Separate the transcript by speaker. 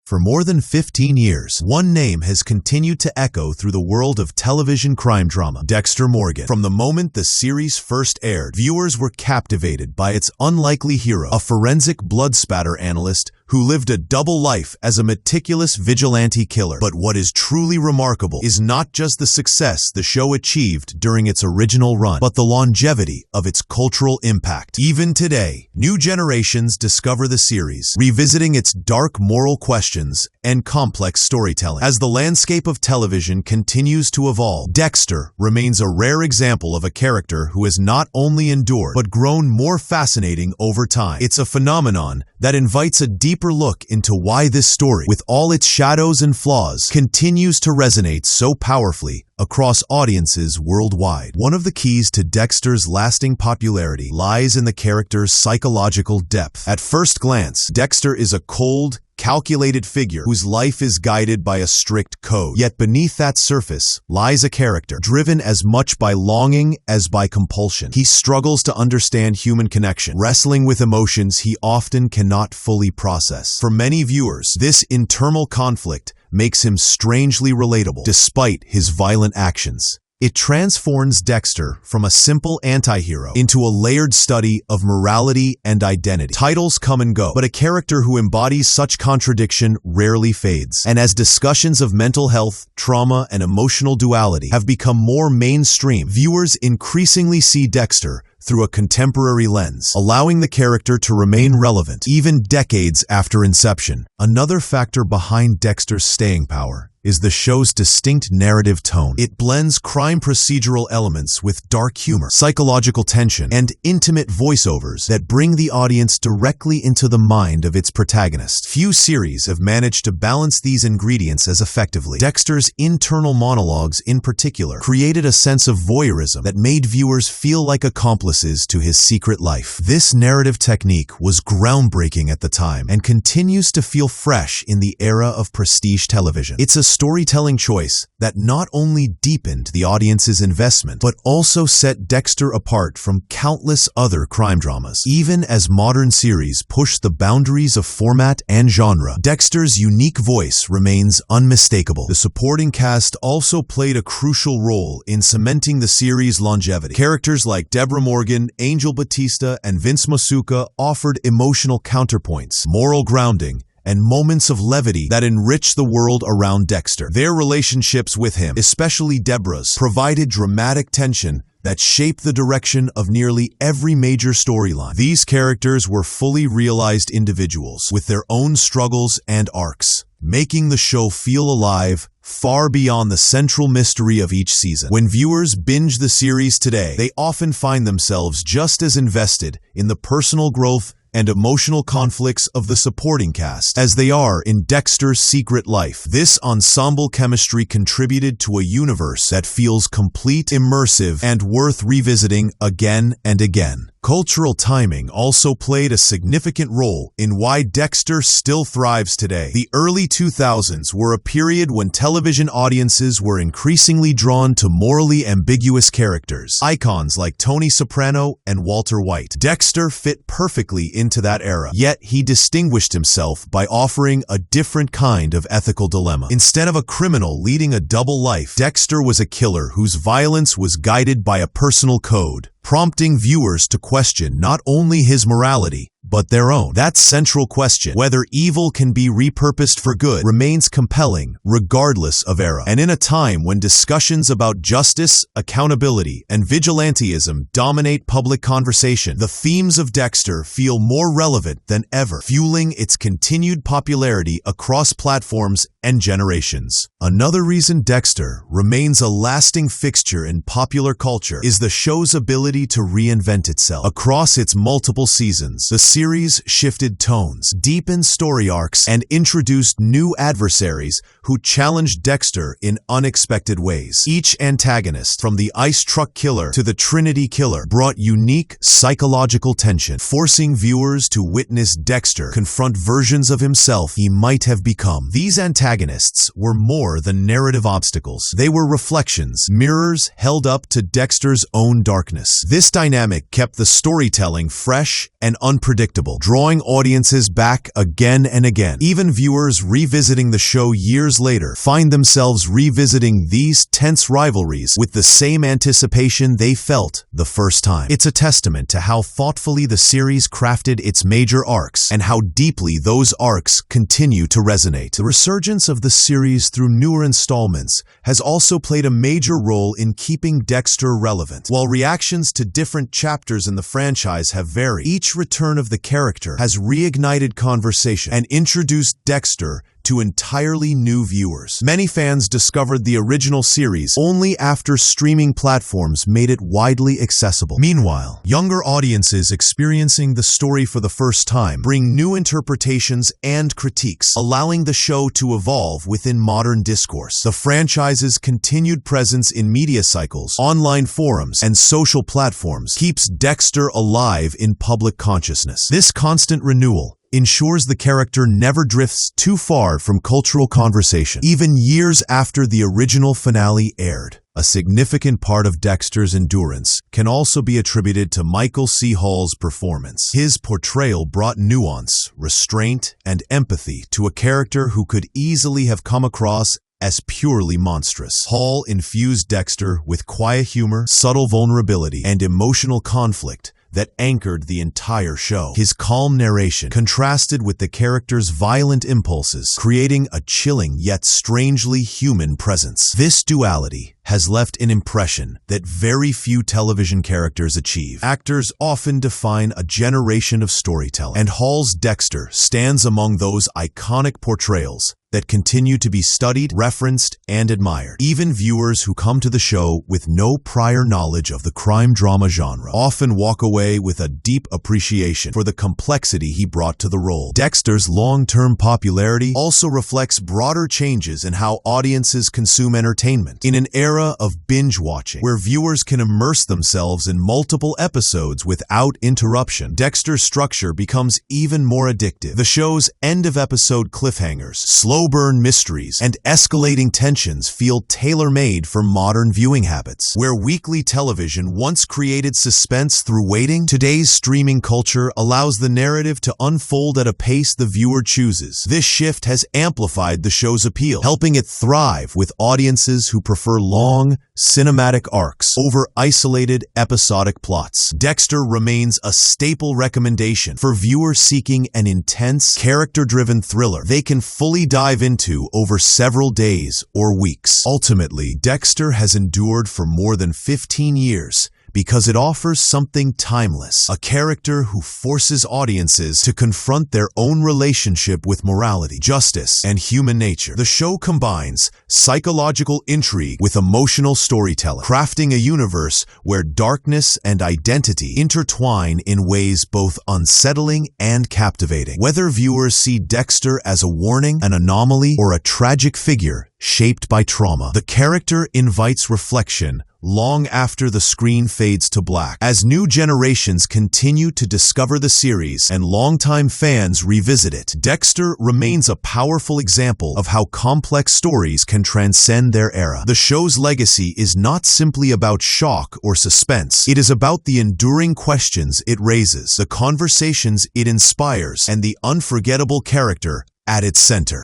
Speaker 1: For more than 15 years, one name has continued to echo through the world of television crime drama: Dexter Morgan. From the moment the series first aired, viewers were captivated by its unlikely hero, a forensic blood spatter analyst who lived a double life as a meticulous vigilante killer. But what is truly remarkable is not just the success the show achieved during its original run, but the longevity of its cultural impact. Even today, new generations discover the series, revisiting its dark moral questions and complex storytelling. As the landscape of television continues to evolve, Dexter remains a rare example of a character who has not only endured, but grown more fascinating over time. It's a phenomenon that invites a deeper look into why this story, with all its shadows and flaws, continues to resonate so powerfully across audiences worldwide. One of the keys to Dexter's lasting popularity lies in the character's psychological depth. At first glance, Dexter is a cold, calculated figure whose life is guided by a strict code. Yet beneath that surface lies a character driven as much by longing as by compulsion. He struggles to understand human connection, wrestling with emotions he often cannot fully process. For many viewers, this internal conflict makes him strangely relatable, despite his violent actions. It transforms Dexter from a simple anti-hero into a layered study of morality and identity. Titles come and go, but a character who embodies such contradiction rarely fades. And as discussions of mental health, trauma, and emotional duality have become more mainstream, viewers increasingly see Dexter through a contemporary lens, allowing the character to remain relevant even decades after inception. Another factor behind Dexter's staying power is the show's distinct narrative tone. It blends crime procedural elements with dark humor, psychological tension, and intimate voiceovers that bring the audience directly into the mind of its protagonist. Few series have managed to balance these ingredients as effectively. Dexter's internal monologues, in particular, created a sense of voyeurism that made viewers feel like accomplices to his secret life. This narrative technique was groundbreaking at the time and continues to feel fresh in the era of prestige television. It's a storytelling choice that not only deepened the audience's investment, but also set Dexter apart from countless other crime dramas. Even as modern series push the boundaries of format and genre, Dexter's unique voice remains unmistakable. The supporting cast also played a crucial role in cementing the series' longevity. Characters like Deborah Morgan, Angel Batista, and Vince Masuka offered emotional counterpoints, moral grounding, and moments of levity that enrich the world around Dexter. Their relationships with him, especially Deborah's, provided dramatic tension that shaped the direction of nearly every major storyline. These characters were fully realized individuals with their own struggles and arcs, making the show feel alive far beyond the central mystery of each season. When viewers binge the series today, they often find themselves just as invested in the personal growth and emotional conflicts of the supporting cast as they are in Dexter's secret life. This ensemble chemistry contributed to a universe that feels complete, immersive, and worth revisiting again and again. Cultural timing also played a significant role in why Dexter still thrives today. The early 2000s were a period when television audiences were increasingly drawn to morally ambiguous characters, icons like Tony Soprano and Walter White. Dexter fit perfectly into that era, yet he distinguished himself by offering a different kind of ethical dilemma. Instead of a criminal leading a double life, Dexter was a killer whose violence was guided by a personal code, prompting viewers to question not only his morality, but their own. That central question, whether evil can be repurposed for good, remains compelling regardless of era. And in a time when discussions about justice, accountability, and vigilantism dominate public conversation, the themes of Dexter feel more relevant than ever, fueling its continued popularity across platforms and generations. Another reason Dexter remains a lasting fixture in popular culture is the show's ability to reinvent itself. Across its multiple seasons, the series shifted tones, deepened story arcs, and introduced new adversaries who challenged Dexter in unexpected ways. Each antagonist, from the ice truck killer to the Trinity killer, brought unique psychological tension, forcing viewers to witness Dexter confront versions of himself he might have become. These antagonists antagonists were more than narrative obstacles. They were reflections, mirrors held up to Dexter's own darkness. This dynamic kept the storytelling fresh and unpredictable, drawing audiences back again and again. Even viewers revisiting the show years later find themselves revisiting these tense rivalries with the same anticipation they felt the first time. It's a testament to how thoughtfully the series crafted its major arcs and how deeply those arcs continue to resonate. The resurgence of the series through newer installments has also played a major role in keeping Dexter relevant. While reactions to different chapters in the franchise have varied, each return of the character has reignited conversation and introduced Dexter to entirely new viewers. Many fans discovered the original series only after streaming platforms made it widely accessible. Meanwhile, younger audiences experiencing the story for the first time bring new interpretations and critiques, allowing the show to evolve within modern discourse. The franchise's continued presence in media cycles, online forums, and social platforms keeps Dexter alive in public consciousness. This constant renewal ensures the character never drifts too far from cultural conversation, even years after the original finale aired. A significant part of Dexter's endurance can also be attributed to Michael C. Hall's performance. His portrayal brought nuance, restraint, and empathy to a character who could easily have come across as purely monstrous. Hall infused Dexter with quiet humor, subtle vulnerability, and emotional conflict that anchored the entire show. His calm narration contrasted with the character's violent impulses, creating a chilling yet strangely human presence. This duality has left an impression that very few television characters achieve. Actors often define a generation of storytelling, and Hall's Dexter stands among those iconic portrayals that continue to be studied, referenced, and admired. Even viewers who come to the show with no prior knowledge of the crime drama genre often walk away with a deep appreciation for the complexity he brought to the role. Dexter's long-term popularity also reflects broader changes in how audiences consume entertainment. In an era of binge-watching, where viewers can immerse themselves in multiple episodes without interruption, Dexter's structure becomes even more addictive. The show's end-of-episode cliffhangers, slow-burn mysteries, and escalating tensions feel tailor-made for modern viewing habits. Where weekly television once created suspense through waiting, today's streaming culture allows the narrative to unfold at a pace the viewer chooses. This shift has amplified the show's appeal, helping it thrive with audiences who prefer long, cinematic arcs over isolated, episodic plots. Dexter remains a staple recommendation for viewers seeking an intense, character-driven thriller they can fully dive into over several days or weeks. Ultimately, Dexter has endured for more than 15 years because it offers something timeless, a character who forces audiences to confront their own relationship with morality, justice, and human nature. The show combines psychological intrigue with emotional storytelling, crafting a universe where darkness and identity intertwine in ways both unsettling and captivating. Whether viewers see Dexter as a warning, an anomaly, or a tragic figure shaped by trauma, the character invites reflection long after the screen fades to black. As new generations continue to discover the series and longtime fans revisit it, Dexter remains a powerful example of how complex stories can transcend their era. The show's legacy is not simply about shock or suspense. It is about the enduring questions it raises, the conversations it inspires, and the unforgettable character at its center.